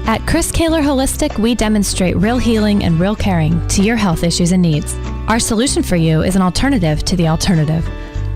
At Chris Kehler Holistic, we demonstrate real healing and real caring to your health issues and needs. Our solution for you is an alternative to the alternative.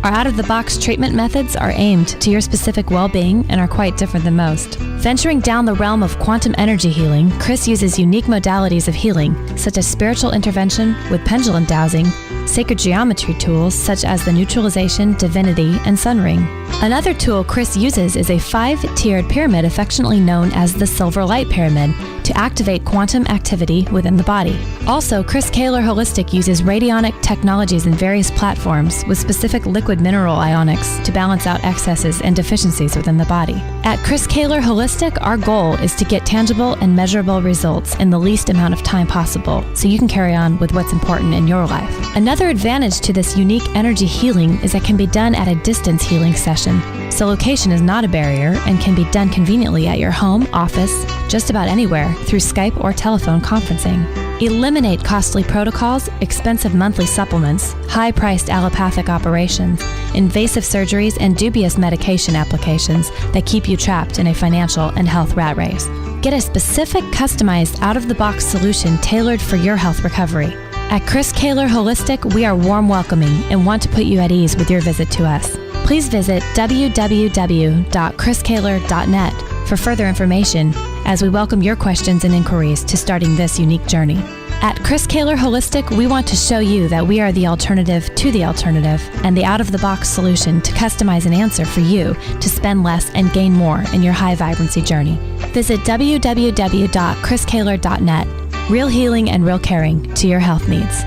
Our out-of-the-box treatment methods are aimed to your specific well-being and are quite different than most. Venturing down the realm of quantum energy healing, Chris uses unique modalities of healing, such as spiritual intervention with pendulum dowsing, sacred geometry tools such as the neutralization, divinity, and sun ring. Another tool Chris uses is a 5-tiered pyramid affectionately known as the Silver Light Pyramid to activate quantum activity within the body. Also, Chris Kehler Holistic uses radionic technologies in various platforms with specific liquid mineral ionics to balance out excesses and deficiencies within the body. At Chris Kehler Holistic, our goal is to get tangible and measurable results in the least amount of time possible so you can carry on with what's important in your life. Another advantage to this unique energy healing is it can be done at a distance healing session. So location is not a barrier and can be done conveniently at your home, office, just about anywhere through Skype or telephone conferencing. Eliminate costly protocols, expensive monthly supplements, high-priced allopathic operations, invasive surgeries, and dubious medication applications that keep you trapped in a financial and health rat race. Get a specific, customized, out-of-the-box solution tailored for your health recovery. At Chris Kehler Holistic, we are warm welcoming and want to put you at ease with your visit to us. Please visit www.chriskehler.net for further information as we welcome your questions and inquiries to starting this unique journey. At Chris Kehler Holistic, we want to show you that we are the alternative to the alternative and the out-of-the-box solution to customize an answer for you to spend less and gain more in your high vibrancy journey. Visit www.chriskehler.net. Real healing and real caring to your health needs.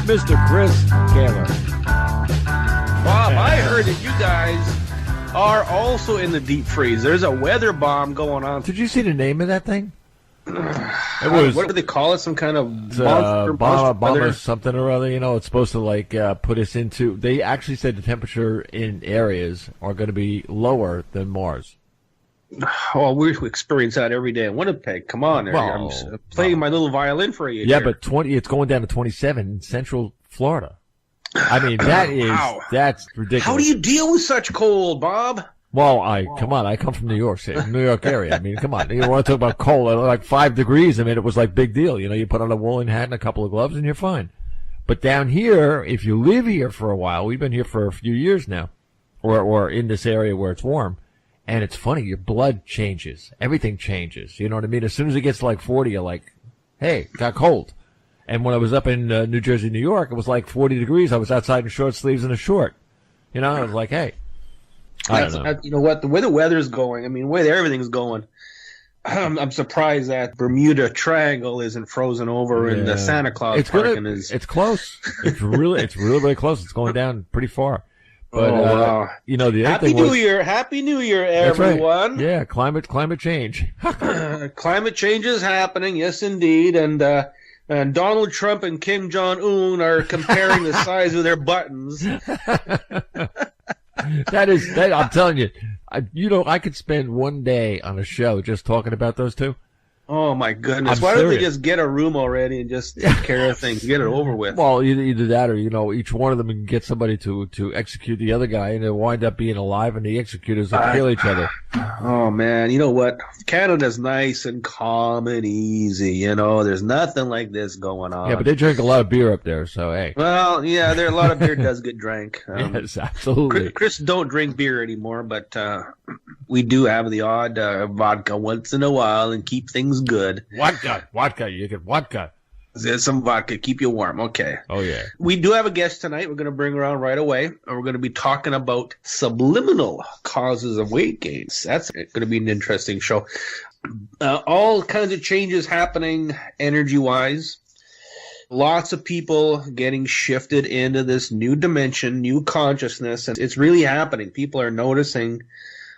Mr. Chris Kehler. Bob, I heard that you guys are also in the deep freeze. There's a weather bomb going on. Did you see the name of that thing? It was, what do they call it? Some kind of bomb something or other. You know, it's supposed to put us into. They actually said the temperature in areas are going to be lower than Mars. Oh, we experience that every day in Winnipeg. Come on, I'm playing my little violin for you. Yeah, but it's going down to 27 in Central Florida. I mean, that's ridiculous. How do you deal with such cold, Bob? Well, come on, I come from New York City, New York area. I mean, come on, you want to talk about cold? Like 5 degrees. I mean, it was like big deal. You know, you put on a woolen hat and a couple of gloves, and you're fine. But down here, if you live here for a while, we've been here for a few years now, or in this area where it's warm. And it's funny, your blood changes. Everything changes. You know what I mean? As soon as it gets to like 40, you're like, hey, got cold. And when I was up in New Jersey, New York, it was like 40 degrees. I was outside in short sleeves and a short. You know, I was like, hey. I don't know. You know what? The way the weather's going, I mean, the way everything's going, I'm surprised that Bermuda Triangle isn't frozen over in the Santa Claus Park. It's close. It's really very close. It's going down pretty far. But, you know, the other thing was... Happy New Year, everyone. Right. Yeah, climate change. Climate change is happening, yes, indeed. And Donald Trump and Kim Jong-un are comparing the size of their buttons. I'm telling you, I could spend one day on a show just talking about those two. Oh, my goodness. Why don't they just get a room already and just take care of things, get it over with? Well, either that or, you know, each one of them can get somebody to execute the other guy, and they'll wind up being alive, and the executors will kill each other. Oh, man. You know what? Canada's nice and calm and easy, you know. There's nothing like this going on. Yeah, but they drink a lot of beer up there, so, hey. Well, yeah, a lot of beer does get drank. Yes, absolutely. Chris don't drink beer anymore, but we do have the odd vodka once in a while and keep things good. Vodka, you get vodka. There's some vodka, keep you warm. Okay. Oh, yeah. We do have a guest tonight. We're going to bring her on right away. And we're going to be talking about subliminal causes of weight gains. That's going to be an interesting show. All kinds of changes happening energy-wise. Lots of people getting shifted into this new dimension, new consciousness, and it's really happening. People are noticing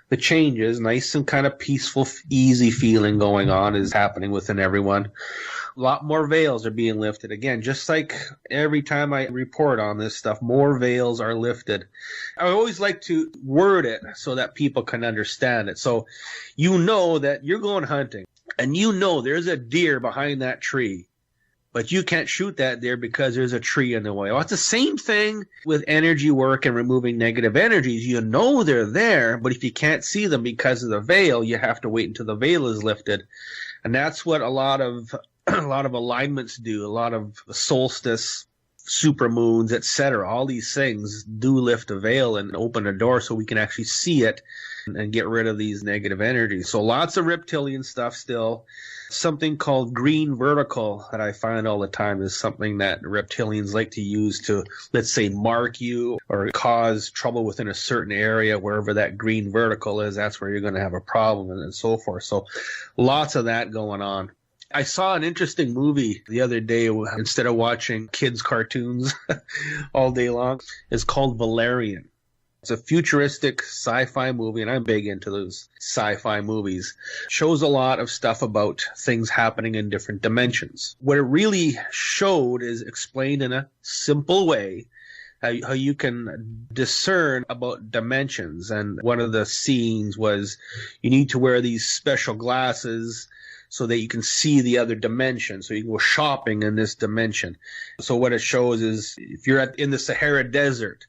the changes. Nice and kind of peaceful, easy feeling going on is happening within everyone. A lot more veils are being lifted. Again, just like every time I report on this stuff, more veils are lifted. I always like to word it so that people can understand it. So you know that you're going hunting, and you know there's a deer behind that tree, but you can't shoot that deer because there's a tree in the way. Well, it's the same thing with energy work and removing negative energies. You know they're there, but if you can't see them because of the veil, you have to wait until the veil is lifted. And that's what a lot of alignments do, a lot of solstice, supermoons, etc. All these things do lift a veil and open a door so we can actually see it and get rid of these negative energies. So lots of reptilian stuff still. Something called green vertical that I find all the time is something that reptilians like to use to, let's say, mark you or cause trouble within a certain area. Wherever that green vertical is, that's where you're going to have a problem, and so forth. So lots of that going on. I saw an interesting movie the other day instead of watching kids' cartoons all day long. It's called Valerian. It's a futuristic sci-fi movie, and I'm big into those sci-fi movies. Shows a lot of stuff about things happening in different dimensions. What it really showed is explained in a simple way how you can discern about dimensions. And one of the scenes was you need to wear these special glasses so that you can see the other dimension, so you can go shopping in this dimension. So what it shows is if you're in the Sahara Desert,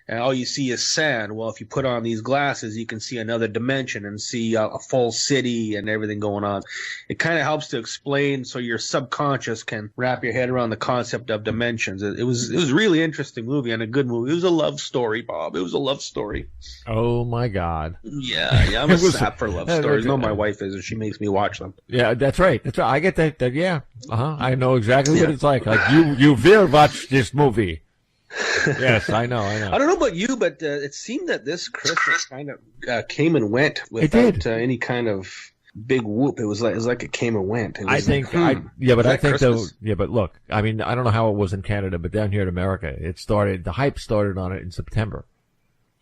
and all you see is sand. Well, if you put on these glasses, you can see another dimension and see a full city and everything going on. It kind of helps to explain so your subconscious can wrap your head around the concept of dimensions. It was a really interesting movie and a good movie. It was a love story, Bob. It was a love story. Oh, my God. Yeah, I'm a sap for love stories. No, my wife is, and she makes me watch them. Yeah, that's right. I get that yeah. I know exactly what it's like. Like, you will watch this movie. Yes, I know. I don't know about you, but it seemed that this Christmas kind of came and went without any kind of big whoop. It was like it came and went. I think but look, I mean, I don't know how it was in Canada, but down here in America, the hype started on it in September.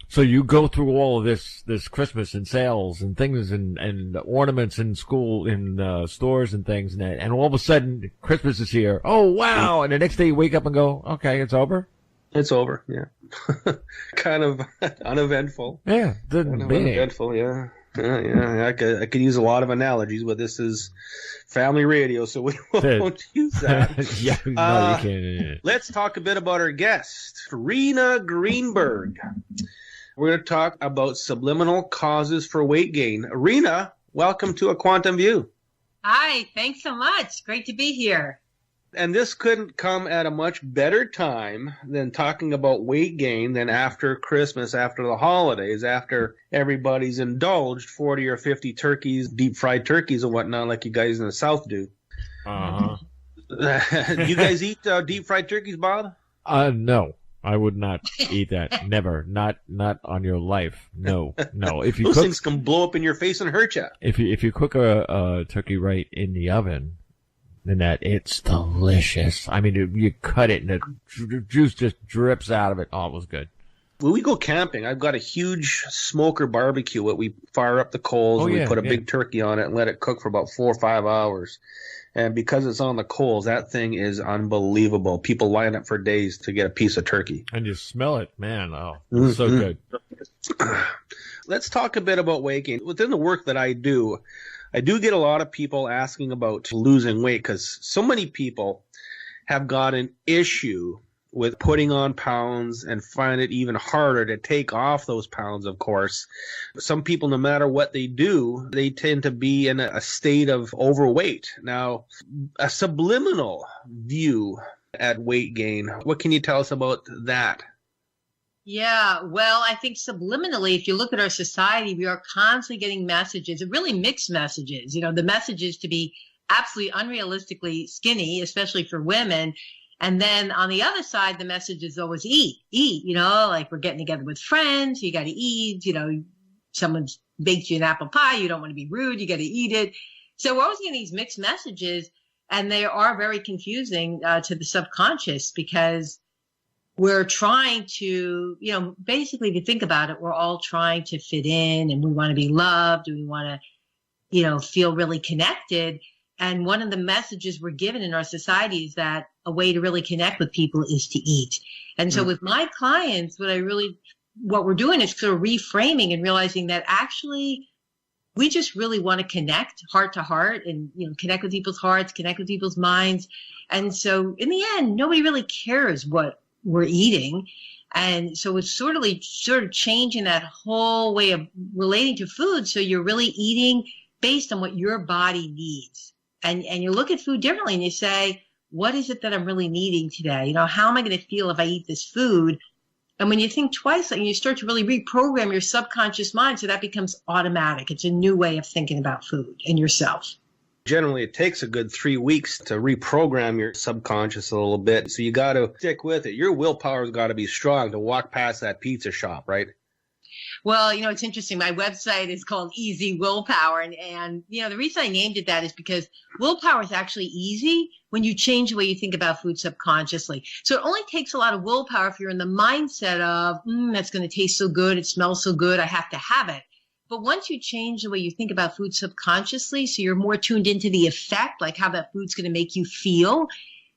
So you go through all of this Christmas and sales and things and ornaments in school, in stores and things, and all of a sudden Christmas is here. Oh, wow. And the next day you wake up and go, okay, it's over. It's over, yeah. Kind of uneventful. Yeah, uneventful, yeah. I could use a lot of analogies, but this is family radio, so we won't use that. Yeah, no, you can't. Let's talk a bit about our guest, Rena Greenberg. We're going to talk about subliminal causes for weight gain. Rena, welcome to A Quantum View. Hi, thanks so much. Great to be here. And this couldn't come at a much better time than talking about weight gain than after Christmas, after the holidays, after everybody's indulged 40 or 50 turkeys, deep fried turkeys and whatnot, like you guys in the South do. Uh-huh. You guys eat deep fried turkeys, Bob? No. I would not eat that. Never. Not on your life. No. If you Those things can blow up in your face and hurt you. If you cook a turkey right in the oven, then it's delicious. I mean, you cut it and the juice just drips out of it. Oh, it was good. When we go camping, I've got a huge smoker barbecue that we fire up the coals and we put a big turkey on it and let it cook for about 4 or 5 hours. And because it's on the coals, that thing is unbelievable. People line up for days to get a piece of turkey. And you smell it, man. Oh, it's so good. Let's talk a bit about weight gain. Within the work that I do get a lot of people asking about losing weight because so many people have got an issue with putting on pounds and find it even harder to take off those pounds, of course. Some people, no matter what they do, they tend to be in a state of overweight. Now, a subliminal view at weight gain, what can you tell us about that? Yeah, well, I think subliminally, if you look at our society, we are constantly getting messages, really mixed messages. You know, the message is to be absolutely unrealistically skinny, especially for women. And then on the other side, the message is always eat, you know, like we're getting together with friends, you got to eat, you know, someone's baked you an apple pie, you don't want to be rude, you got to eat it. So we're always getting these mixed messages. And they are very confusing to the subconscious because we're trying to, basically, if you think about it, we're all trying to fit in and we want to be loved. And we want to, feel really connected. And one of the messages we're given in our society is that a way to really connect with people is to eat. And so with my clients, what we're doing is sort of reframing and realizing that actually we just really want to connect heart to heart and, connect with people's hearts, connect with people's minds. And so in the end, nobody really cares what we're eating. And so it's sort of changing that whole way of relating to food. So you're really eating based on what your body needs. And you look at food differently and you say, what is it that I'm really needing today? How am I going to feel if I eat this food? And when you think twice, and you start to really reprogram your subconscious mind, so that becomes automatic. It's a new way of thinking about food and yourself. Generally, it takes a good 3 weeks to reprogram your subconscious a little bit. So you got to stick with it. Your willpower's got to be strong to walk past that pizza shop, right? Well, it's interesting. My website is called Easy Willpower. And the reason I named it that is because willpower is actually easy when you change the way you think about food subconsciously. So it only takes a lot of willpower if you're in the mindset of, that's going to taste so good. It smells so good. I have to have it. But once you change the way you think about food subconsciously, so you're more tuned into the effect, like how that food's going to make you feel,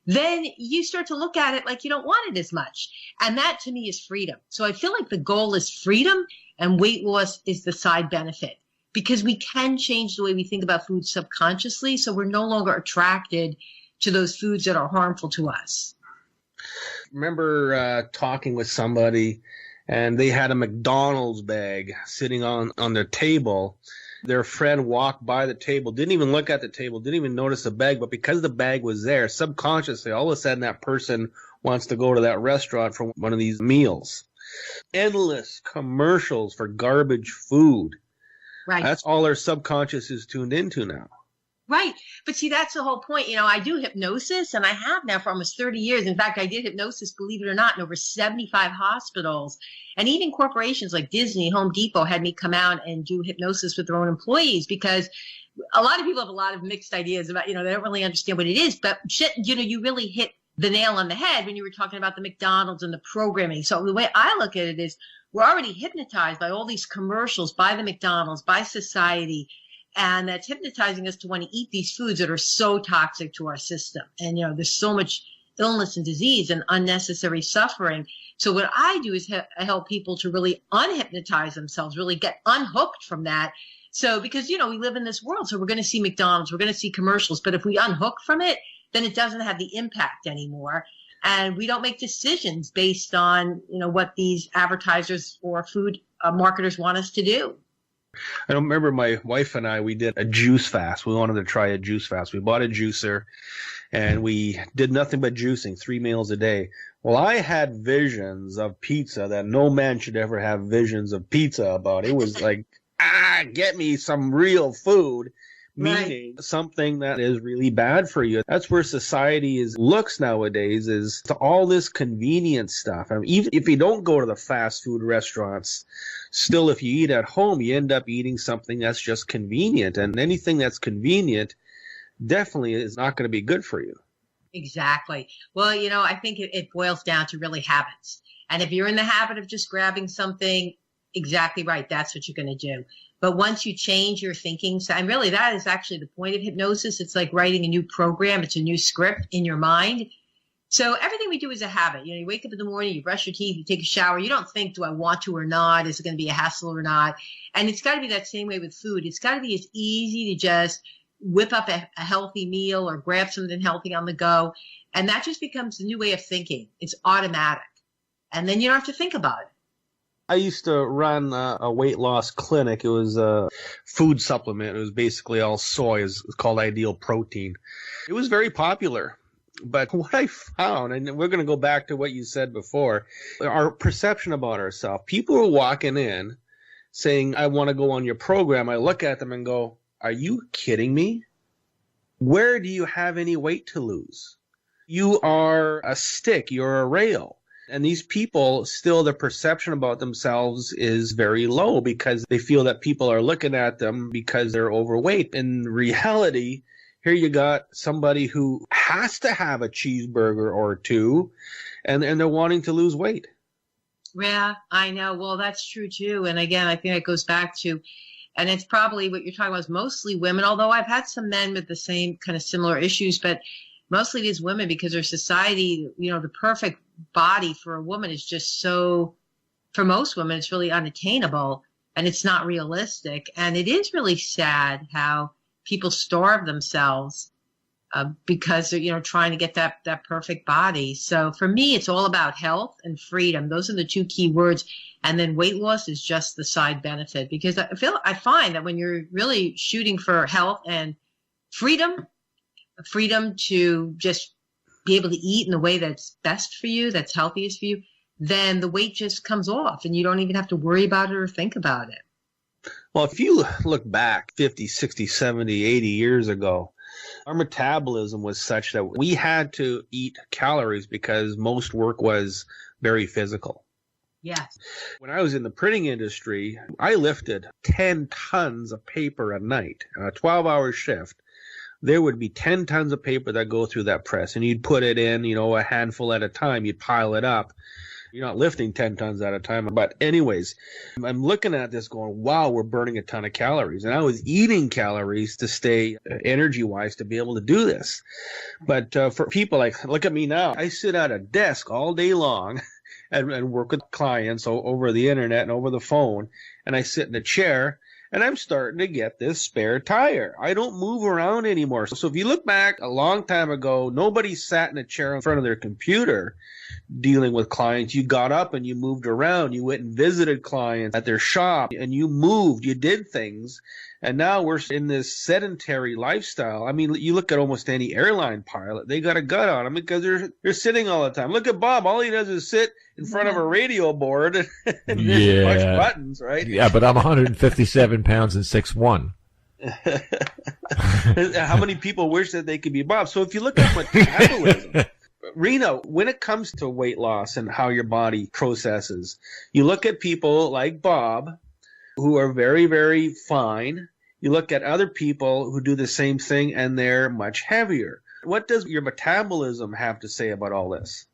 then you start to look at it like you don't want it as much. And that to me is freedom. So I feel like the goal is freedom and weight loss is the side benefit because we can change the way we think about food subconsciously. So we're no longer attracted to those foods that are harmful to us. Remember talking with somebody and they had a McDonald's bag sitting on their table. Their friend walked by the table, didn't even look at the table, didn't even notice the bag, but because the bag was there, subconsciously, all of a sudden that person wants to go to that restaurant for one of these meals. Endless commercials for garbage food. Right. That's all our subconscious is tuned into now. Right. But see, that's the whole point. I do hypnosis and I have now for almost 30 years. In fact, I did hypnosis, believe it or not, in over 75 hospitals. And even corporations like Disney, Home Depot had me come out and do hypnosis with their own employees because a lot of people have a lot of mixed ideas about, they don't really understand what it is. But you really hit the nail on the head when you were talking about the McDonald's and the programming. So the way I look at it is we're already hypnotized by all these commercials, by the McDonald's, by society. And that's hypnotizing us to want to eat these foods that are so toxic to our system. And, there's so much illness and disease and unnecessary suffering. So what I do is help people to really unhypnotize themselves, really get unhooked from that. So because, we live in this world, so we're going to see McDonald's, we're going to see commercials. But if we unhook from it, then it doesn't have the impact anymore. And we don't make decisions based on, what these advertisers or food marketers want us to do. I remember my wife and I, we did a juice fast. We wanted to try a juice fast. We bought a juicer and we did nothing but juicing 3 meals a day. Well, I had visions of pizza that no man should ever have visions of pizza about. It was like, get me some real food, meaning something that is really bad for you. That's where society looks nowadays, is to all this convenience stuff. I mean, even if you don't go to the fast food restaurants, still, if you eat at home, you end up eating something that's just convenient. And anything that's convenient definitely is not going to be good for you. Exactly. Well, I think it boils down to really habits. And if you're in the habit of just grabbing something, exactly right, that's what you're going to do. But once you change your thinking, and really that is actually the point of hypnosis. It's like writing a new program. It's a new script in your mind. So everything we do is a habit. You wake up in the morning, you brush your teeth, you take a shower. You don't think, do I want to or not? Is it going to be a hassle or not? And it's got to be that same way with food. It's got to be as easy to just whip up a healthy meal or grab something healthy on the go. And that just becomes the new way of thinking. It's automatic. And then you don't have to think about it. I used to run a weight loss clinic. It was a food supplement. It was basically all soy. It's called Ideal Protein. It was very popular. But what I found, and we're going to go back to what you said before, our perception about ourselves. People are walking in saying, I want to go on your program. I look at them and go, are you kidding me? Where do you have any weight to lose? You are a stick. You're a rail. And these people, still the perception about themselves is very low because they feel that people are looking at them because they're overweight. In reality, Here you got somebody who has to have a cheeseburger or two, and they're wanting to lose weight. Yeah, I know. Well, that's true too. And again, I think it goes back to, and it's probably what you're talking about is mostly women, although I've had some men with the same kind of similar issues, but mostly it is women because our society, the perfect body for a woman is just so, for most women, it's really unattainable and it's not realistic. And it is really sad how people starve themselves because they're, trying to get that perfect body. So for me, it's all about health and freedom. Those are the two key words. And then weight loss is just the side benefit, because I find that when you're really shooting for health and freedom to just be able to eat in the way that's best for you, that's healthiest for you, then the weight just comes off and you don't even have to worry about it or think about it. Well, if you look back 50, 60, 70, 80 years ago, our metabolism was such that we had to eat calories because most work was very physical. Yes. When I was in the printing industry, I lifted 10 tons of paper a night, a 12-hour shift. There would be 10 tons of paper that go through that press, and you'd put it in, a handful at a time. You'd pile it up. You're not lifting 10 tons at a time. But anyways, I'm looking at this going, wow, we're burning a ton of calories. And I was eating calories to stay energy-wise to be able to do this. But for people look at me now. I sit at a desk all day long and work with clients over the internet and over the phone. And I sit in a chair. And I'm starting to get this spare tire. I don't move around anymore. So if you look back a long time ago, nobody sat in a chair in front of their computer dealing with clients. You got up and you moved around. You went and visited clients at their shop and you moved. You did things. And now we're in this sedentary lifestyle. I mean, you look at almost any airline pilot, they got a gut on them because they're sitting all the time. Look at Bob. All he does is sit in front of a radio board and push buttons, right? Yeah, but I'm 157 pounds and 6'1". How many people wish that they could be Bob? So if you look at metabolism, Rena, when it comes to weight loss and how your body processes, you look at people like Bob who are very, very fine. You look at other people who do the same thing and they're much heavier. What does your metabolism have to say about all this?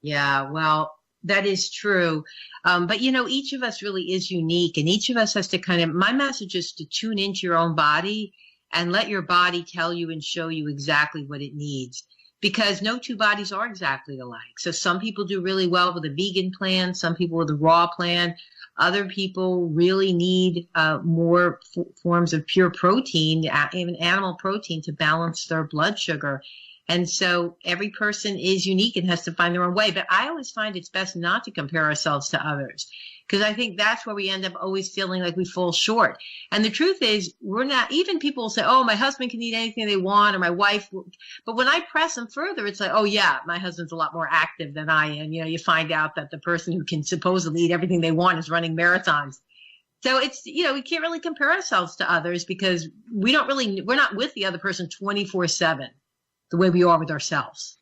Yeah, well, that is true. But, each of us really is unique, and each of us has to my message is to tune into your own body and let your body tell you and show you exactly what it needs, because no two bodies are exactly alike. So some people do really well with a vegan plan, some people with a raw plan. Other people really need more forms of pure protein, even animal protein, to balance their blood sugar. And so every person is unique and has to find their own way. But I always find it's best not to compare ourselves to others, because I think that's where we end up always feeling like we fall short. And the truth is, we're not, even people will say, oh, my husband can eat anything they want, or my wife. But when I press them further, it's like, oh, yeah, my husband's a lot more active than I am. You find out that the person who can supposedly eat everything they want is running marathons. So it's, we can't really compare ourselves to others because we're not with the other person 24/7 the way we are with ourselves.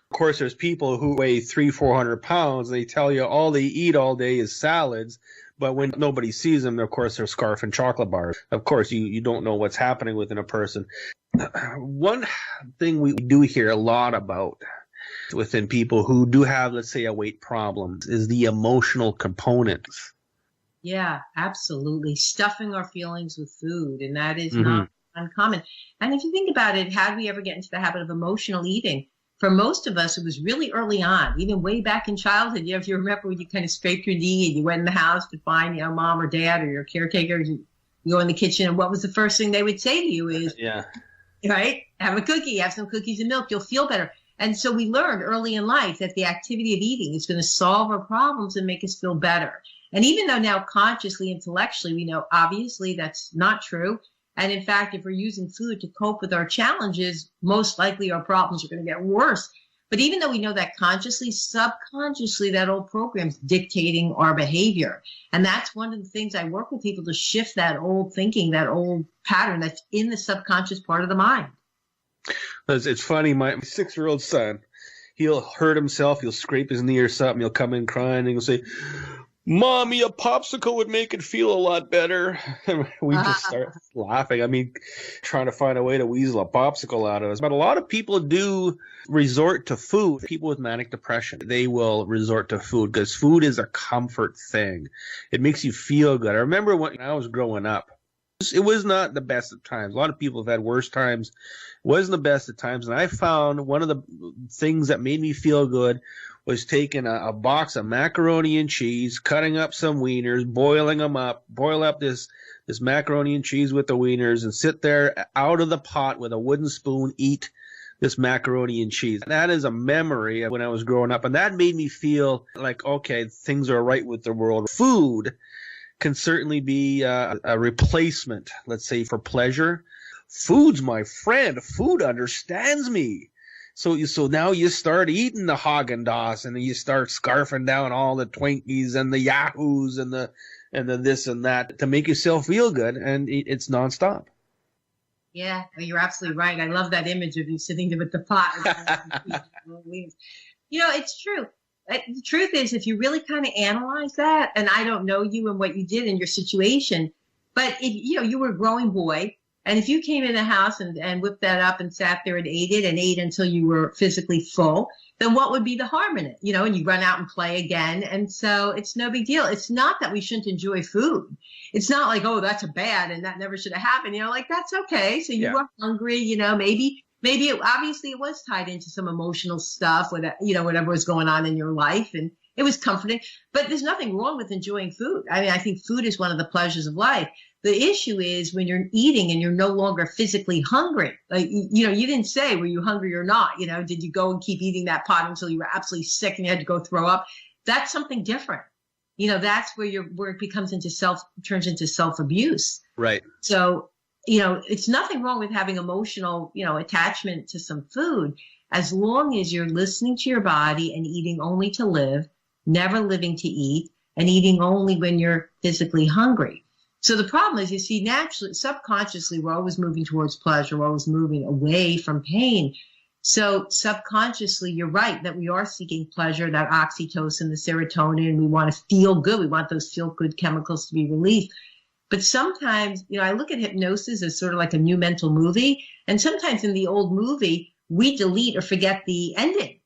Of course, there's people who weigh 300-400 pounds. They tell you all they eat all day is salads. But when nobody sees them, of course, they're scarf and chocolate bars. Of course, you don't know what's happening within a person. One thing we do hear a lot about within people who do have, let's say, a weight problem is the emotional components. Yeah, absolutely. Stuffing our feelings with food. And that is not uncommon. And if you think about it, how do we ever get into the habit of emotional eating? For most of us, it was really early on, even way back in childhood. If you remember when you kind of scraped your knee and you went in the house to find, mom or dad or your caretaker, you go in the kitchen, and what was the first thing they would say to you is, right, have a cookie, have some cookies and milk, you'll feel better. And so we learned early in life that the activity of eating is going to solve our problems and make us feel better. And even though now consciously, intellectually, we know obviously that's not true. And in fact, if we're using food to cope with our challenges, most likely our problems are going to get worse. But even though we know that consciously, subconsciously, that old program's dictating our behavior. And that's one of the things I work with people to shift that old thinking, that old pattern that's in the subconscious part of the mind. It's funny, my 6-year-old son, he'll hurt himself, he'll scrape his knee or something, he'll come in crying, and he'll say, Mommy, a popsicle would make it feel a lot better. We just start laughing. I mean, trying to find a way to weasel a popsicle out of us. But a lot of people do resort to food. People with manic depression, they will resort to food because food is a comfort thing. It makes you feel good. I remember when I was growing up, it was not the best of times. A lot of people have had worse times. It wasn't the best of times. And I found one of the things that made me feel good was taking a box of macaroni and cheese, cutting up some wieners, boiling them up, boil up this macaroni and cheese with the wieners, and sit there out of the pot with a wooden spoon, eat this macaroni and cheese. That is a memory of when I was growing up, and that made me feel like, okay, things are right with the world. Food can certainly be a replacement, let's say, for pleasure. Food's my friend. Food understands me. So now you start eating the Haagen-Dazs, and then you start scarfing down all the Twinkies and the Yahoos and the this and that to make yourself feel good, and it's nonstop. Yeah, you're absolutely right. I love that image of you sitting there with the pot. It's true. The truth is, if you really kind of analyze that, and I don't know you and what you did in your situation, but if you were a growing boy, and if you came in the house and whipped that up and sat there and ate it and ate until you were physically full, then what would be the harm in it? And you run out and play again. And so it's no big deal. It's not that we shouldn't enjoy food. It's not like, oh, that's a bad and that never should have happened. Like, that's okay. So you were hungry, maybe obviously it was tied into some emotional stuff, whatever was going on in your life. And it was comforting, but there's nothing wrong with enjoying food. I mean, I think food is one of the pleasures of life. The issue is when you're eating and you're no longer physically hungry. Like, you didn't say, were you hungry or not? Did you go and keep eating that pot until you were absolutely sick and you had to go throw up? That's something different. That's where it turns into self-abuse. Right. So, it's nothing wrong with having emotional, attachment to some food, as long as you're listening to your body and eating only to live, never living to eat, and eating only when you're physically hungry. So the problem is, you see, naturally, subconsciously, we're always moving towards pleasure. We're always moving away from pain. So subconsciously, you're right that we are seeking pleasure, that oxytocin, the serotonin. We want to feel good. We want those feel-good chemicals to be released. But sometimes, I look at hypnosis as sort of like a new mental movie. And sometimes in the old movie, we delete or forget the ending.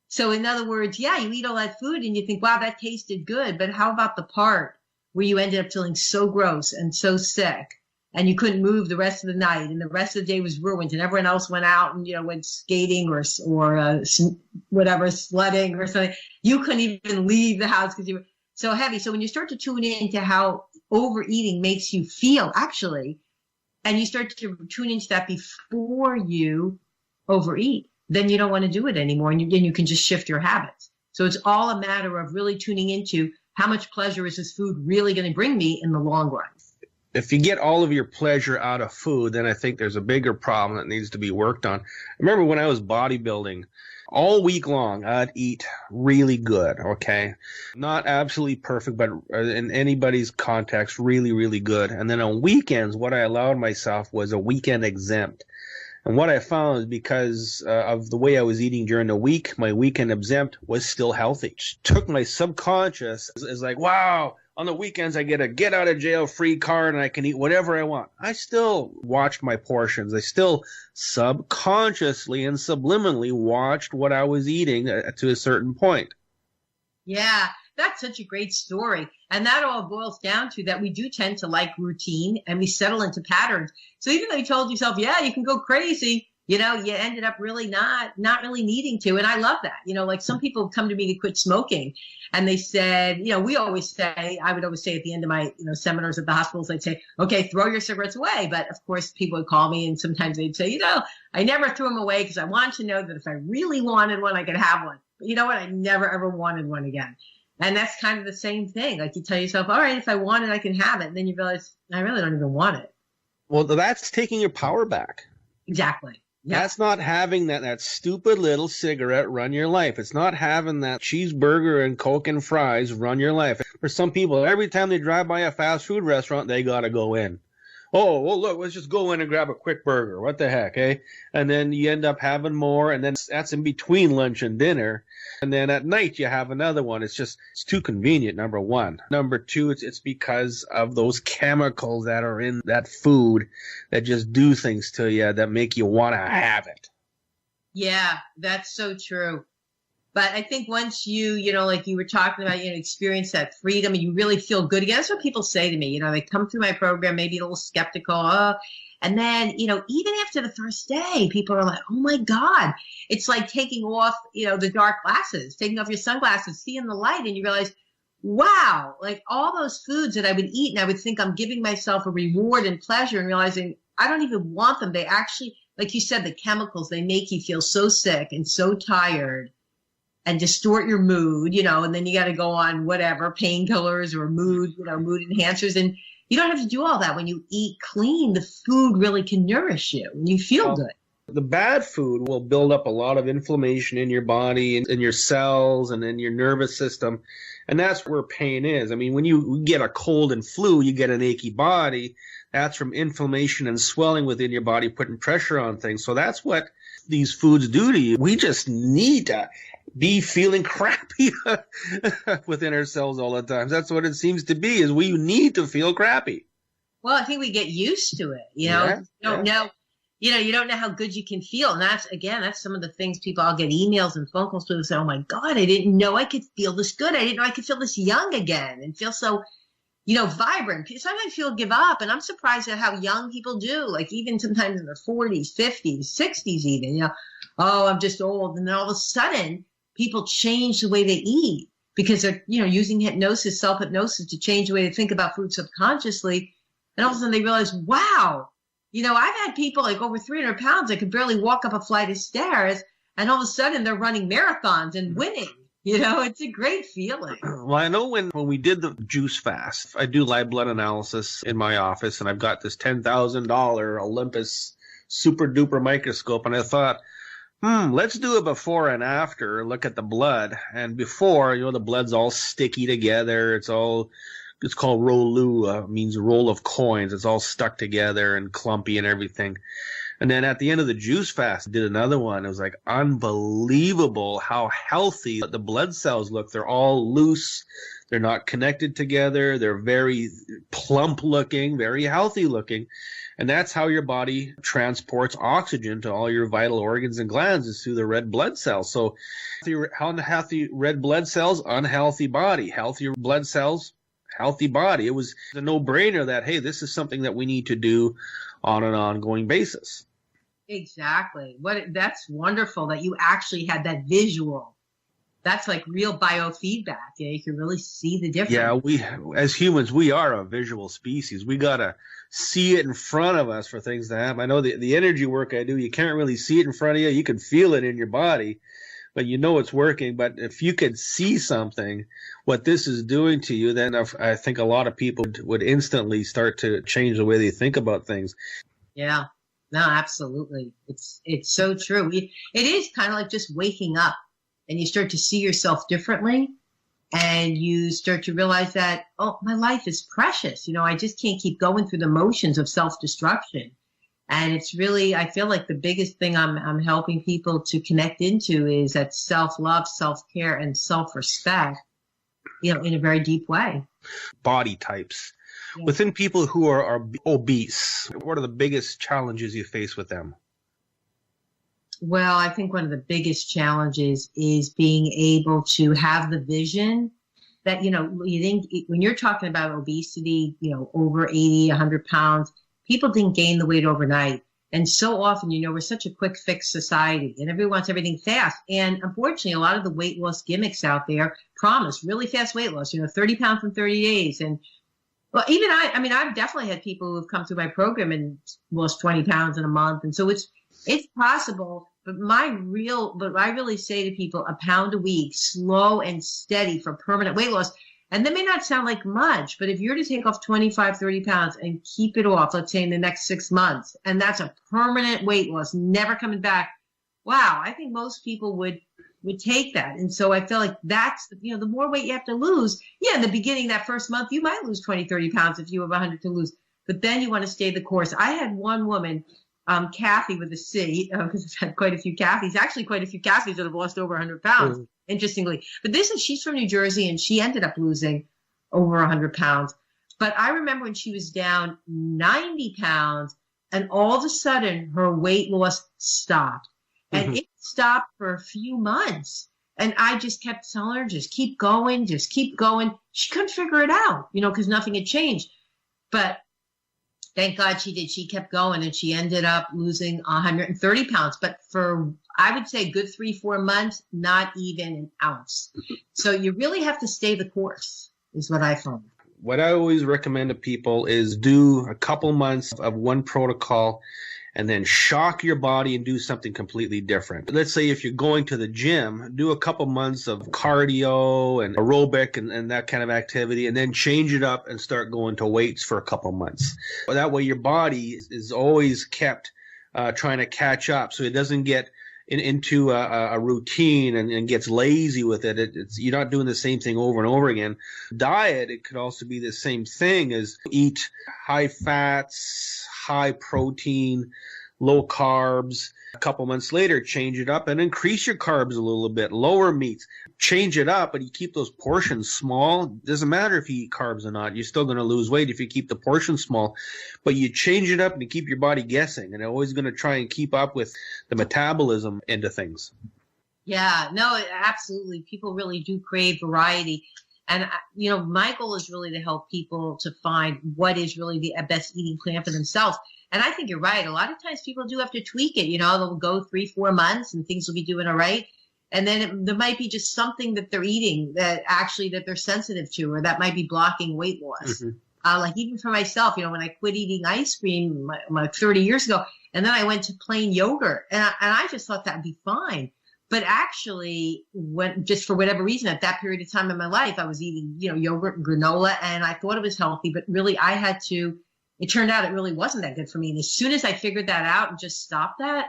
So in other words, you eat all that food and you think, wow, that tasted good. But how about the part where you ended up feeling so gross and so sick and you couldn't move the rest of the night and the rest of the day was ruined and everyone else went out and, went skating or whatever, sledding or something. You couldn't even leave the house because you were so heavy. So when you start to tune into how overeating makes you feel, actually, and you start to tune into that before you overeat, then you don't want to do it anymore. And then you can just shift your habits. So it's all a matter of really tuning into how much pleasure is this food really going to bring me in the long run. If you get all of your pleasure out of food, then I think there's a bigger problem that needs to be worked on. I remember when I was bodybuilding, all week long, I'd eat really good, okay? Not absolutely perfect, but in anybody's context, really, really good. And then on weekends, what I allowed myself was a weekend exempt. And what I found is because of the way I was eating during the week, my weekend exempt was still healthy. It took my subconscious as like, wow, on the weekends I get a get out of jail free card and I can eat whatever I want. I still watched my portions. I still subconsciously and subliminally watched what I was eating to a certain point. Yeah, that's such a great story. And that all boils down to that we do tend to like routine and we settle into patterns. So even though you told yourself, yeah, you can go crazy, you ended up really not really needing to. And I love that. Like some people come to me to quit smoking and they said, I would always say at the end of my, seminars at the hospitals, I'd say, okay, throw your cigarettes away. But of course, people would call me and sometimes they'd say, I never threw them away because I want to know that if I really wanted one, I could have one. But you know what? I never, ever wanted one again. And that's kind of the same thing. Like you tell yourself, all right, if I want it, I can have it. And then you realize, I really don't even want it. Well, that's taking your power back. Exactly. Yep. That's not having that stupid little cigarette run your life. It's not having that cheeseburger and Coke and fries run your life. For some people, every time they drive by a fast food restaurant, they got to go in. Oh, well, look, let's just go in and grab a quick burger. What the heck, eh? And then you end up having more, and then that's in between lunch and dinner. And then at night you have another one. It's too convenient, number one. Number two, it's because of those chemicals that are in that food that just do things to you that make you want to have it. Yeah, that's so true. But I think once you know, like you were talking about, experience that freedom and you really feel good again. That's what people say to me. They come through my program, maybe a little skeptical. And then, even after the first day, people are like, oh my God, it's like taking off, the dark glasses, taking off your sunglasses, seeing the light. And you realize, wow, like all those foods that I would eat and I would think I'm giving myself a reward and pleasure and realizing I don't even want them. They actually, like you said, the chemicals, they make you feel so sick and so tired and distort your mood, and then you got to go on whatever, painkillers or mood enhancers. And you don't have to do all that. When you eat clean, the food really can nourish you and you feel good. The bad food will build up a lot of inflammation in your body and in your cells and in your nervous system. And that's where pain is. I mean, when you get a cold and flu, you get an achy body. That's from inflammation and swelling within your body, putting pressure on things. So that's what these foods do to you. We just need to be feeling crappy within ourselves all the time. That's what it seems to be, is we need to feel crappy. Well, I think we get used to it. You don't know how good you can feel. And that's some of the things I'll get emails and phone calls people say, oh my God, I didn't know I could feel this good. I didn't know I could feel this young again and feel so, vibrant. Sometimes people give up, and I'm surprised at how young people do, like even sometimes in their 40s, 50s, 60s even, oh, I'm just old. And then all of a sudden, people change the way they eat because they're, using hypnosis, self-hypnosis to change the way they think about food subconsciously. And all of a sudden they realize, wow, I've had people like over 300 pounds that could barely walk up a flight of stairs. And all of a sudden they're running marathons and winning. It's a great feeling. Well, I know when we did the juice fast, I do live blood analysis in my office, and I've got this $10,000 Olympus super duper microscope. And I thought, let's do a before and after, look at the blood. And before, the blood's all sticky together. It's called rollu, means roll of coins. It's all stuck together and clumpy and everything. And then at the end of the juice fast, I did another one. It was like unbelievable how healthy the blood cells look. They're all loose. They're not connected together. They're very plump looking, very healthy looking. And that's how your body transports oxygen to all your vital organs and glands, is through the red blood cells. So unhealthy red blood cells, unhealthy body. Healthier blood cells, healthy body. It was a no-brainer that, hey, this is something that we need to do on an ongoing basis. Exactly. That's wonderful that you actually had that visual. That's like real biofeedback. You can really see the difference. Yeah, we as humans, we are a visual species. We gotta see it in front of us for things to happen. I know the energy work I do, you can't really see it in front of you. You can feel it in your body, but it's working. But if you could see something, what this is doing to you, then I think a lot of people would instantly start to change the way they think about things. Yeah, no, absolutely. It's so true. It is kind of like just waking up, and you start to see yourself differently, and you start to realize that, oh, my life is precious. I just can't keep going through the motions of self-destruction. And it's really, I feel like the biggest thing I'm helping people to connect into is that self-love, self-care, and self-respect, in a very deep way. Body types. Yeah. Within people who are obese, what are the biggest challenges you face with them? Well, I think one of the biggest challenges is being able to have the vision that, you think when you're talking about obesity, over 80, 100 pounds, people didn't gain the weight overnight. And so often, we're such a quick fix society and everyone wants everything fast. And unfortunately, a lot of the weight loss gimmicks out there promise really fast weight loss, 30 pounds in 30 days. And well, even I've definitely had people who've come through my program and lost 20 pounds in a month. And so it's possible. But I really say to people, a pound a week, slow and steady for permanent weight loss. And that may not sound like much, but if you're to take off 25, 30 pounds and keep it off, let's say in the next 6 months, and that's a permanent weight loss, never coming back. Wow. I think most people would take that. And so I feel like that's, the more weight you have to lose. Yeah. In the beginning, that first month, you might lose 20, 30 pounds if you have 100 to lose. but then you want to stay the course. I had one woman, Kathy with a C, because I've had quite a few Kathys, actually quite a few Kathys that have lost over 100 pounds, interestingly. But she's from New Jersey, and she ended up losing over 100 pounds. But I remember when she was down 90 pounds, and all of a sudden her weight loss stopped. And it stopped for a few months. And I just kept telling her, just keep going, just keep going. She couldn't figure it out, because nothing had changed. But thank God she did. She kept going, and she ended up losing 130 pounds. But for, I would say, good 3-4 months, not even an ounce. So you really have to stay the course, is what I found. What I always recommend to people is do a couple months of one protocol and then shock your body and do something completely different. Let's say if you're going to the gym, do a couple months of cardio and aerobic and that kind of activity, and then change it up and start going to weights for a couple months. That way your body is always kept trying to catch up, so it doesn't get into a routine and gets lazy with it. You're not doing the same thing over and over again. Diet, it could also be the same thing as eat high fats, high protein, low carbs. A couple months later, change it up and increase your carbs a little bit, lower meats. Change it up, but you keep those portions small. Doesn't matter if you eat carbs or not. You're still going to lose weight if you keep the portions small. But you change it up and you keep your body guessing. And always going to try and keep up with the metabolism end of things. Yeah, no, absolutely. People really do crave variety. And, my goal is really to help people to find what is really the best eating plan for themselves. And I think you're right. A lot of times people do have to tweak it. They'll go 3-4 months and things will be doing all right. And then there might be just something that they're eating that they're sensitive to, or that might be blocking weight loss. Like even for myself, when I quit eating ice cream like 30 years ago, and then I went to plain yogurt, and I just thought that'd be fine. But actually, just for whatever reason, at that period of time in my life, I was eating, yogurt and granola, and I thought it was healthy, but really it turned out it really wasn't that good for me. And as soon as I figured that out and just stopped that,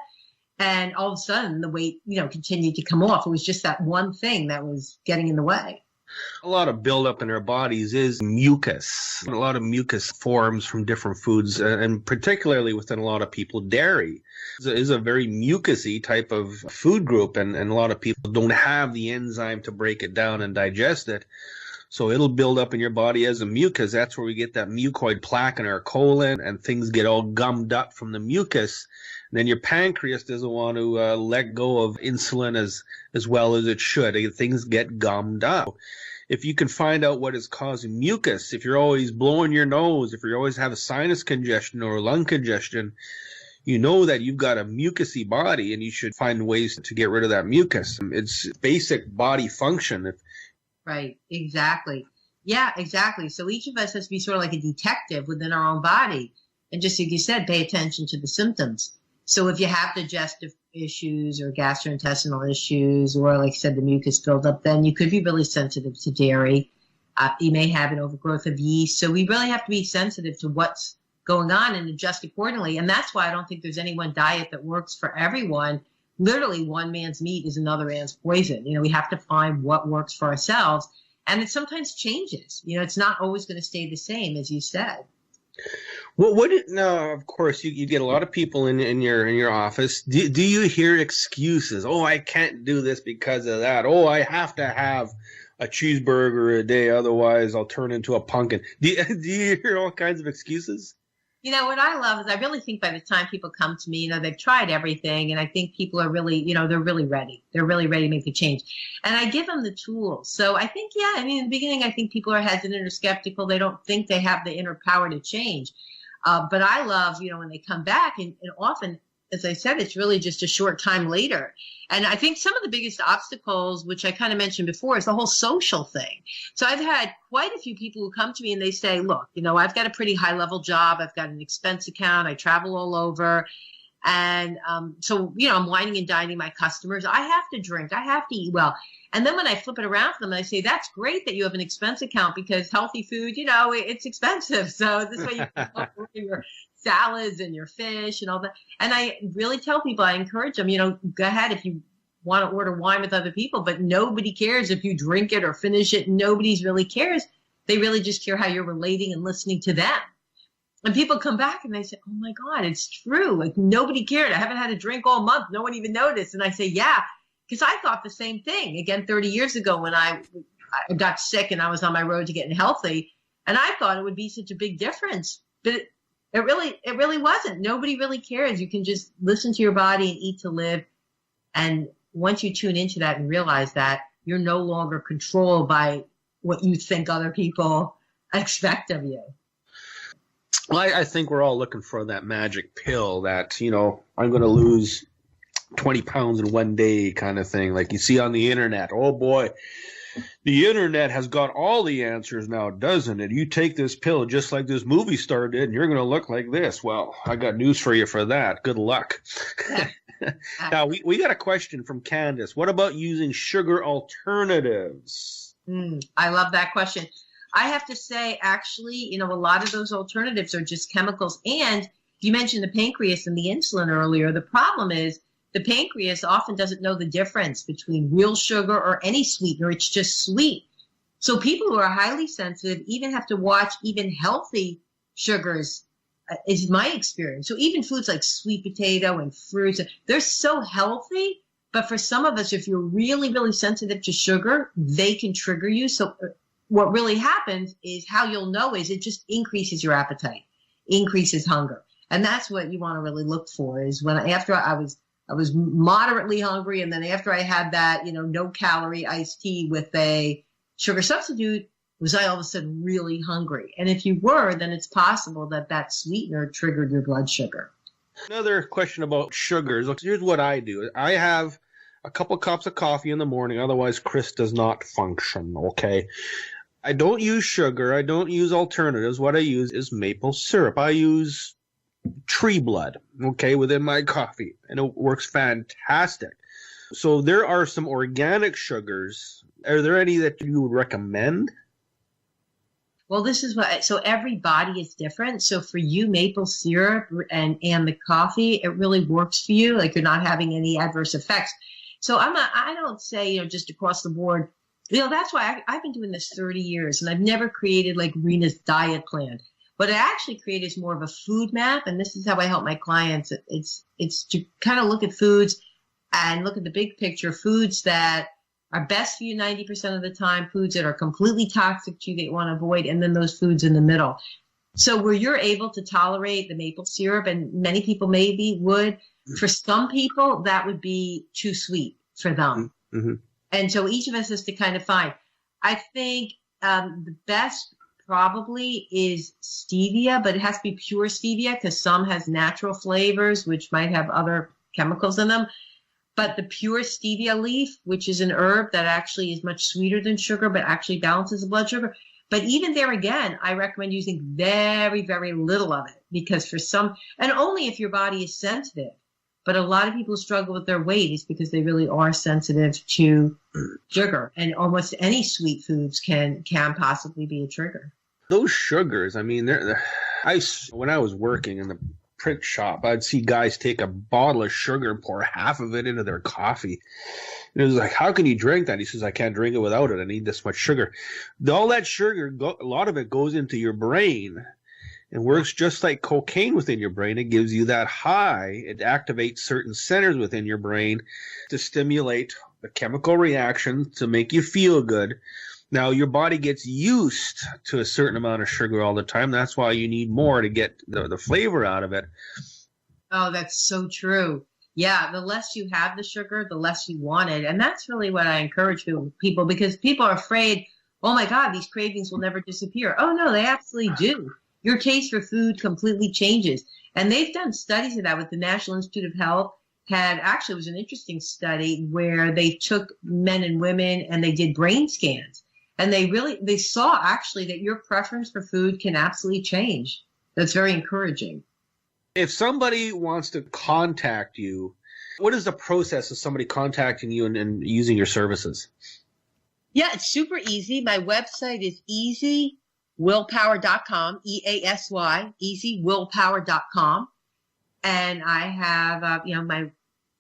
and all of a sudden the weight, continued to come off. It was just that one thing that was getting in the way. A lot of buildup in our bodies is mucus. A lot of mucus forms from different foods, and particularly within a lot of people, dairy is a very mucusy type of food group, and a lot of people don't have the enzyme to break it down and digest it. So it'll build up in your body as a mucus. That's where we get that mucoid plaque in our colon, and things get all gummed up from the mucus. And then your pancreas doesn't want to let go of insulin as well as it should. Things get gummed up. If you can find out what is causing mucus, if you're always blowing your nose, if you always have a sinus congestion or lung congestion, you know that you've got a mucusy body, and you should find ways to get rid of that mucus. It's basic body function. Right, exactly. Yeah, exactly. So each of us has to be sort of like a detective within our own body. And just like you said, pay attention to the symptoms. So if you have digestive issues or gastrointestinal issues, or like I said, the mucus buildup, then you could be really sensitive to dairy. You may have an overgrowth of yeast. So we really have to be sensitive to what's going on and adjust accordingly. And that's why I don't think there's any one diet that works for everyone. Literally, one man's meat is another man's poison. We have to find what works for ourselves. And it sometimes changes. It's not always going to stay the same, as you said. Well, now, of course, you get a lot of people in your office. Do you hear excuses? Oh, I can't do this because of that. Oh, I have to have a cheeseburger a day, otherwise I'll turn into a pumpkin. Do you hear all kinds of excuses? What I love is I really think by the time people come to me, they've tried everything, and I think people are really, they're really ready. They're really ready to make a change. And I give them the tools. So I think, in the beginning, I think people are hesitant or skeptical. They don't think they have the inner power to change. But I love, when they come back, and often, as I said, it's really just a short time later. And I think some of the biggest obstacles, which I kind of mentioned before, is the whole social thing. So I've had quite a few people who come to me and they say, look, I've got a pretty high level job. I've got an expense account. I travel all over. And so, I'm wining and dining my customers. I have to drink. I have to eat well. And then when I flip it around for them, I say, that's great that you have an expense account, because healthy food, it's expensive. So this way you can your salads and your fish and all that. And I really tell people, I encourage them, go ahead if you want to order wine with other people, but nobody cares if you drink it or finish it. Nobody's really cares. They really just care how you're relating and listening to them. And people come back and they say, oh my God, it's true. Like nobody cared. I haven't had a drink all month. No one even noticed. And I say, yeah, because I thought the same thing. Again, 30 years ago when I got sick and I was on my road to getting healthy. And I thought it would be such a big difference. But it really wasn't. Nobody really cares. You can just listen to your body and eat to live. And once you tune into that and realize that, you're no longer controlled by what you think other people expect of you. Well, I think we're all looking for that magic pill that, I'm going to lose 20 pounds in one day kind of thing. Like you see on the internet. Oh boy, the internet has got all the answers now, doesn't it? You take this pill just like this movie star did and you're going to look like this. Well, I got news for you for that. Good luck. Now, we got a question from Candace. What about using sugar alternatives? I love that question. I have to say, actually, a lot of those alternatives are just chemicals. And you mentioned the pancreas and the insulin earlier. The problem is the pancreas often doesn't know the difference between real sugar or any sweetener. It's just sweet. So people who are highly sensitive even have to watch even healthy sugars, is my experience. So even foods like sweet potato and fruits, they're so healthy. But for some of us, if you're really, really sensitive to sugar, they can trigger you. So what really happens is how you'll know is it just increases your appetite, increases hunger. And that's what you want to really look for is when after I was moderately hungry. And then after I had that, no calorie iced tea with a sugar substitute, was I all of a sudden really hungry? And if you were, then it's possible that sweetener triggered your blood sugar. Another question about sugars. Look, here's what I do. I have a couple cups of coffee in the morning. Otherwise, Chris does not function, okay? I don't use sugar. I don't use alternatives. What I use is maple syrup. I use tree blood, okay, within my coffee, and it works fantastic. So there are some organic sugars. Are there any that you would recommend? Well, this is so every body is different. So for you, maple syrup and the coffee, it really works for you. Like you're not having any adverse effects. So I don't say, just across the board, that's why I've been doing this 30 years and I've never created like Rena's diet plan. What I actually create is more of a food map. And this is how I help my clients. It's to kind of look at foods and look at the big picture, foods that are best for you 90% of the time, foods that are completely toxic to you that you want to avoid, and then those foods in the middle. So where you're able to tolerate the maple syrup, and many people maybe would, for some people, that would be too sweet for them. Mm-hmm. And so each of us has to kind of find. I think the best probably is stevia, but it has to be pure stevia because some has natural flavors, which might have other chemicals in them. But the pure stevia leaf, which is an herb that actually is much sweeter than sugar, but actually balances the blood sugar. But even there again, I recommend using very, very little of it because for some, and only if your body is sensitive. But a lot of people struggle with their weight is because they really are sensitive to sugar. And almost any sweet foods can possibly be a trigger. Those sugars, I mean, when I was working in the print shop, I'd see guys take a bottle of sugar and pour half of it into their coffee. And it was like, how can you drink that? He says, I can't drink it without it. I need this much sugar. All that sugar, a lot of it goes into your brain and works just like cocaine within your brain. It gives you that high. It activates certain centers within your brain to stimulate the chemical reaction to make you feel good. Now, your body gets used to a certain amount of sugar all the time. That's why you need more to get the flavor out of it. Oh, that's so true. Yeah, the less you have the sugar, the less you want it. And that's really what I encourage people because people are afraid, oh, my God, these cravings will never disappear. Oh, no, they absolutely do. Your taste for food completely changes. And they've done studies of that with the National Institute of Health. It was an interesting study where they took men and women and they did brain scans. And they saw actually that your preference for food can absolutely change. That's very encouraging. If somebody wants to contact you, what is the process of somebody contacting you and using your services? Yeah, it's super easy. My website is easywillpower.com, EASY, easywillpower.com. And I have,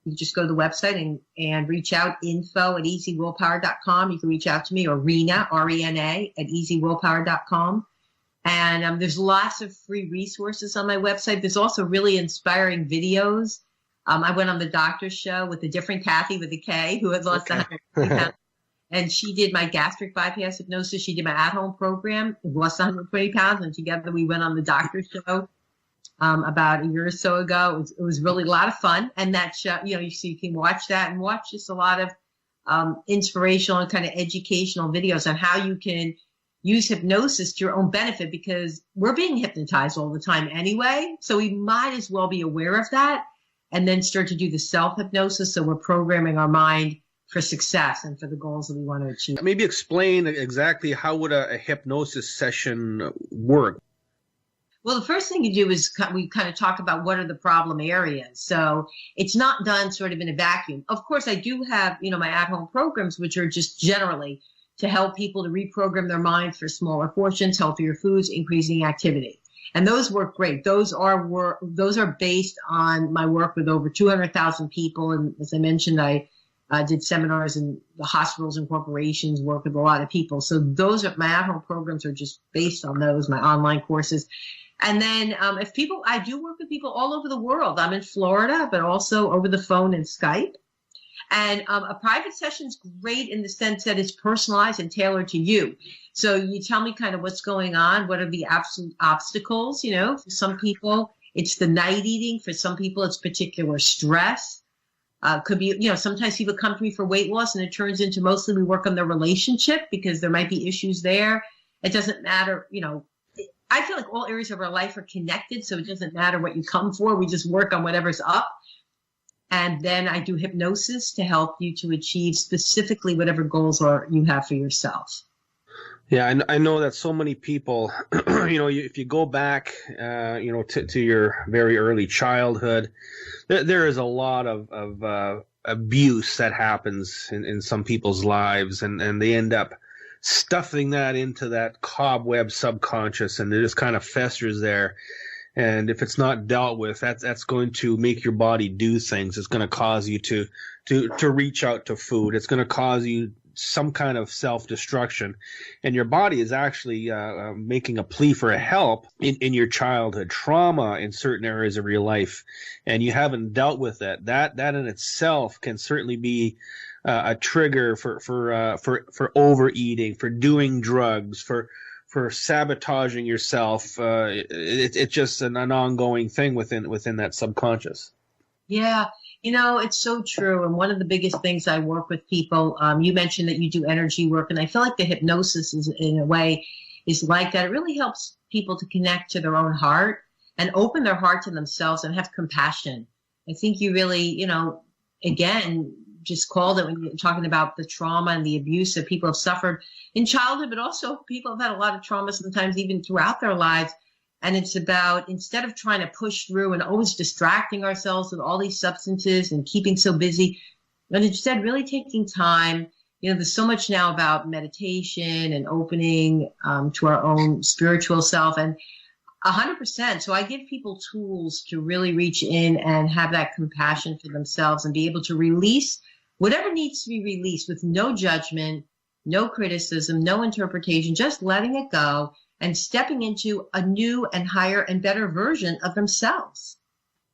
you just go to the website and reach out, info@easywillpower.com. You can reach out to me or Rena, RENA, at easywillpower.com. And there's lots of free resources on my website. There's also really inspiring videos. I went on the doctor's show with a different Kathy with a K who had lost 120 pounds. And she did my gastric bypass hypnosis. She did my at-home program, lost 120 pounds. And together we went on the doctor's show about a year or so ago. It was really a lot of fun. And that show, you can watch that and watch just a lot of inspirational and kind of educational videos on how you can use hypnosis to your own benefit, because we're being hypnotized all the time anyway. So we might as well be aware of that and then start to do the self-hypnosis. So we're programming our mind for success and for the goals that we want to achieve. Maybe explain exactly how would a hypnosis session work? Well, the first thing you do is we kind of talk about what are the problem areas. So it's not done sort of in a vacuum. Of course, I do have, my at-home programs, which are just generally to help people to reprogram their minds for smaller portions, healthier foods, increasing activity. And those work great. Those are based on my work with over 200,000 people. And as I mentioned, I did seminars in the hospitals and corporations, work with a lot of people. So those are my at-home programs are just based on those, my online courses. And then I do work with people all over the world. I'm in Florida, but also over the phone and Skype. And a private session is great in the sense that it's personalized and tailored to you. So you tell me kind of what's going on. What are the absolute obstacles? For some people, it's the night eating. For some people, it's particular stress. Could be, sometimes people come to me for weight loss and it turns into mostly we work on their relationship because there might be issues there. It doesn't matter, I feel like all areas of our life are connected. So it doesn't matter what you come for. We just work on whatever's up. And then I do hypnosis to help you to achieve specifically whatever goals you have for yourself. Yeah, I know that so many people, if you go back, to your very early childhood, there is a lot of abuse that happens in some people's lives, and they end up stuffing that into that cobweb subconscious, and it just kind of festers there. And if it's not dealt with, that's going to make your body do things. It's going to cause you to reach out to food. It's going to cause you some kind of self-destruction. And your body is actually making a plea for help in your childhood trauma in certain areas of your life. And you haven't dealt with it. That in itself can certainly be a trigger for overeating, for doing drugs, for sabotaging yourself. It's just an ongoing thing within that subconscious. Yeah, it's so true. And one of the biggest things I work with people, you mentioned that you do energy work, and I feel like the hypnosis is, in a way, is like that. It really helps people to connect to their own heart and open their heart to themselves and have compassion. I think you really, again, just called it when you're talking about the trauma and the abuse that people have suffered in childhood, but also people have had a lot of trauma sometimes even throughout their lives. And it's about, instead of trying to push through and always distracting ourselves with all these substances and keeping so busy, but instead really taking time. There's so much now about meditation and opening to our own spiritual self, and 100%. So I give people tools to really reach in and have that compassion for themselves and be able to release whatever needs to be released with no judgment, no criticism, no interpretation, just letting it go and stepping into a new and higher and better version of themselves.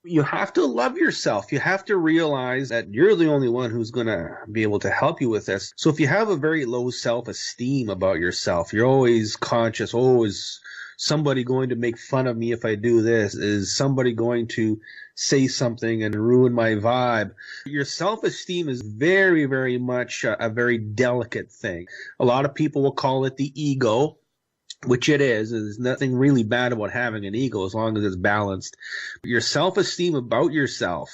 You have to love yourself. You have to realize that you're the only one who's going to be able to help you with this. So if you have a very low self-esteem about yourself, you're always conscious, always somebody going to make fun of me if I do this? Is somebody going to say something and ruin my vibe? Your self-esteem is very, very much a very delicate thing. A lot of people will call it the ego, which it is. There's nothing really bad about having an ego as long as it's balanced. Your self-esteem about yourself.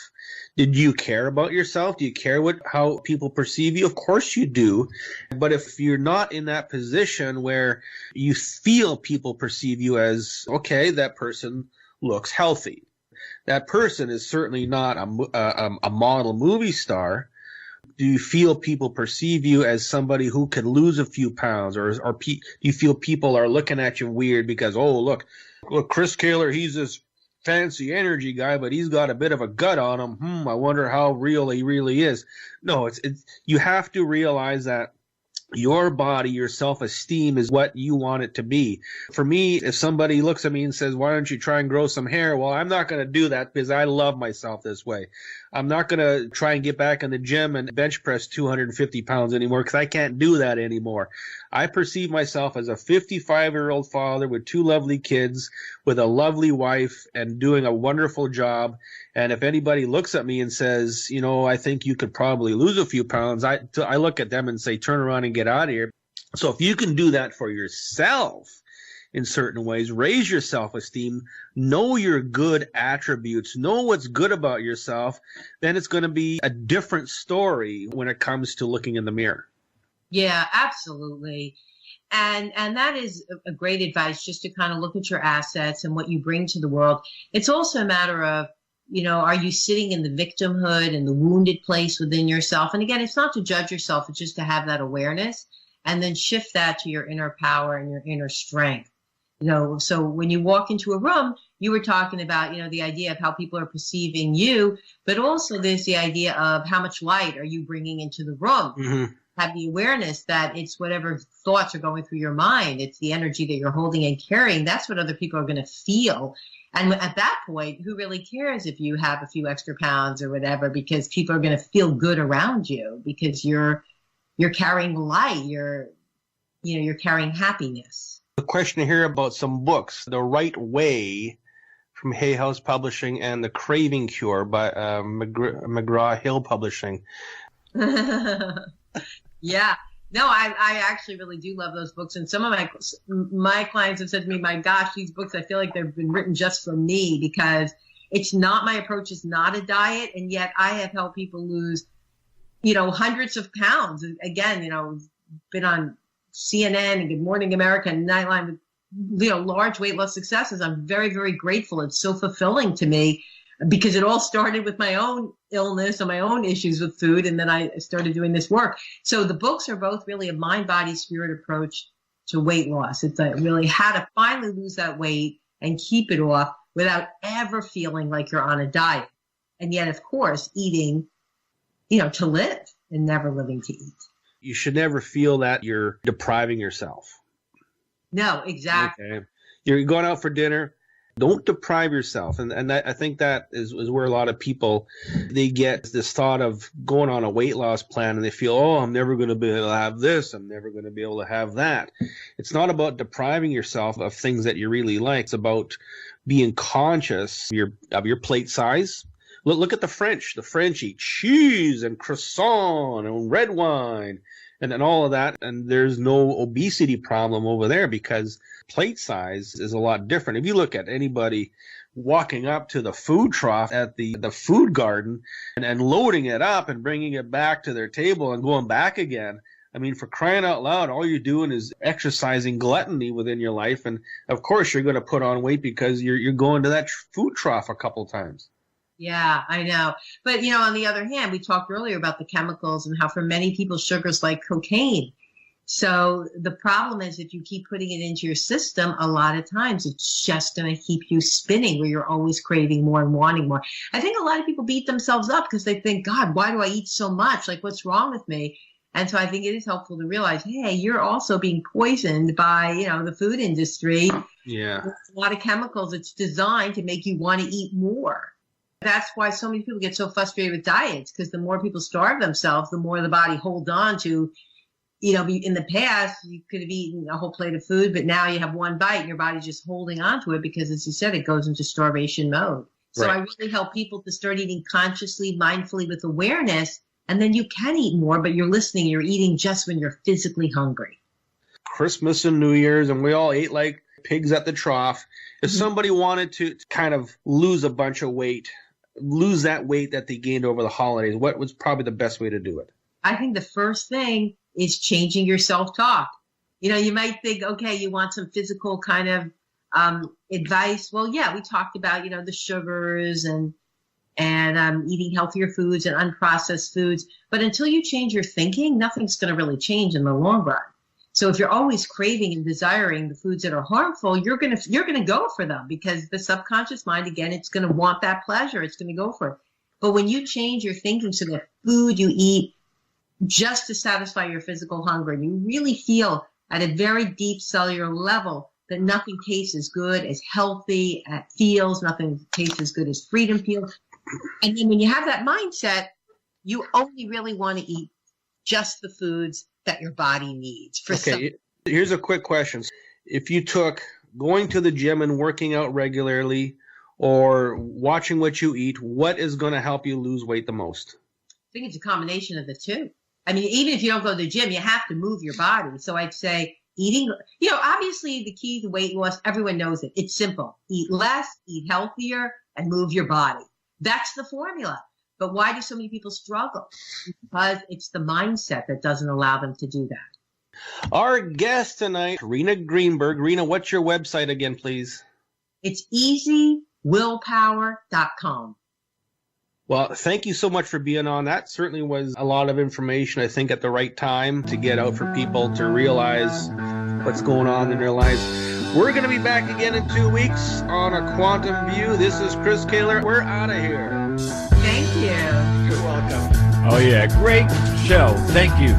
Did you care about yourself? Do you care how people perceive you? Of course you do. But if you're not in that position where you feel people perceive you as, okay, that person looks healthy. That person is certainly not a model movie star. Do you feel people perceive you as somebody who could lose a few pounds, or do you feel people are looking at you weird because, oh, look, Chris Kehler, he's this fancy energy guy, but he's got a bit of a gut on him. I wonder how real he really is. No, it's you have to realize that Your body, your self-esteem is what you want it to be. For me, if somebody looks at me and says, why don't you try and grow some hair? Well, I'm not going to do that because I love myself this way. I'm not going to try and get back in the gym and bench press 250 pounds anymore because I can't do that anymore. I perceive myself as a 55-year-old father with 2 lovely kids, with a lovely wife, and doing a wonderful job. And if anybody looks at me and says, I think you could probably lose a few pounds, I look at them and say, turn around and get out of here. So if you can do that for yourself in certain ways, raise your self-esteem, know your good attributes, know what's good about yourself, then it's going to be a different story when it comes to looking in the mirror. Yeah, absolutely. And that is a great advice, just to kind of look at your assets and what you bring to the world. It's also a matter of, are you sitting in the victimhood and the wounded place within yourself? And again, it's not to judge yourself, it's just to have that awareness and then shift that to your inner power and your inner strength. So when you walk into a room, you were talking about, the idea of how people are perceiving you, but also there's the idea of how much light are you bringing into the room? Mm-hmm. Have the awareness that it's whatever thoughts are going through your mind. It's the energy that you're holding and carrying. That's what other people are going to feel. And at that point, who really cares if you have a few extra pounds or whatever, because people are going to feel good around you because you're carrying light. You're carrying happiness. A question here about some books, The Right Way from Hay House Publishing and The Craving Cure by McGraw-Hill Publishing. Yeah. No, I actually really do love those books. And some of my clients have said to me, my gosh, these books, I feel like they've been written just for me because it's not, my approach is not a diet. And yet I have helped people lose, hundreds of pounds. Again, been on CNN and Good Morning America and Nightline with, large weight loss successes. I'm very, very grateful. It's so fulfilling to me because it all started with my own illness and my own issues with food. And then I started doing this work. So the books are both really a mind, body, spirit approach to weight loss. It's really how to finally lose that weight and keep it off without ever feeling like you're on a diet. And yet, of course, eating, to live and never living to eat. You should never feel that you're depriving yourself. No, exactly. Okay. You're going out for dinner. Don't deprive yourself. And I think that is where a lot of people, they get this thought of going on a weight loss plan and they feel, I'm never going to be able to have this. I'm never going to be able to have that. It's not about depriving yourself of things that you really like. It's about being conscious of your plate size. Look at the French. The French eat cheese and croissant and red wine and all of that. And there's no obesity problem over there because plate size is a lot different. If you look at anybody walking up to the food trough at the food garden and loading it up and bringing it back to their table and going back again, I mean, for crying out loud, all you're doing is exercising gluttony within your life. And of course, you're going to put on weight because you're going to that food trough a couple times. Yeah, I know. But, on the other hand, we talked earlier about the chemicals and how for many people, sugar's like cocaine. So the problem is if you keep putting it into your system, a lot of times it's just going to keep you spinning where you're always craving more and wanting more. I think a lot of people beat themselves up because they think, God, why do I eat so much? Like, what's wrong with me? And so I think it is helpful to realize, hey, you're also being poisoned by, the food industry. Yeah. There's a lot of chemicals. It's designed to make you want to eat more. That's why so many people get so frustrated with diets, because the more people starve themselves, the more the body holds on to, in the past, you could have eaten a whole plate of food, but now you have one bite and your body's just holding on to it because, as you said, it goes into starvation mode. So right. I really help people to start eating consciously, mindfully with awareness, and then you can eat more, but you're listening, you're eating just when you're physically hungry. Christmas and New Year's, and we all ate like pigs at the trough. If somebody wanted to kind of lose a bunch of weight, lose that weight that they gained over the holidays, what was probably the best way to do it? I think the first thing is changing your self-talk. You might think, okay, you want some physical kind of advice. Well, yeah, we talked about, the sugars and eating healthier foods and unprocessed foods. But until you change your thinking, nothing's going to really change in the long run. So if you're always craving and desiring the foods that are harmful, you're going to go for them because the subconscious mind, again, it's going to want that pleasure. It's going to go for it. But when you change your thinking so that food you eat, just to satisfy your physical hunger. And you really feel at a very deep cellular level that nothing tastes as good, as healthy, feels, nothing tastes as good as freedom feels. And then when you have that mindset, you only really want to eat just the foods that your body needs. Here's a quick question. If you took going to the gym and working out regularly or watching what you eat, what is going to help you lose weight the most? I think it's a combination of the two. I mean, even if you don't go to the gym, you have to move your body. So I'd say eating, obviously the key to weight loss, everyone knows it. It's simple. Eat less, eat healthier, and move your body. That's the formula. But why do so many people struggle? Because it's the mindset that doesn't allow them to do that. Our guest tonight, Rena Greenberg. Rena, what's your website again, please? It's easywillpower.com. Well, thank you so much for being on. That certainly was a lot of information, I think, at the right time to get out for people to realize what's going on in their lives. We're going to be back again in 2 weeks on A Quantum View. This is Chris Kehler. We're out of here. Thank you. You're welcome. Oh, yeah. Great show. Thank you.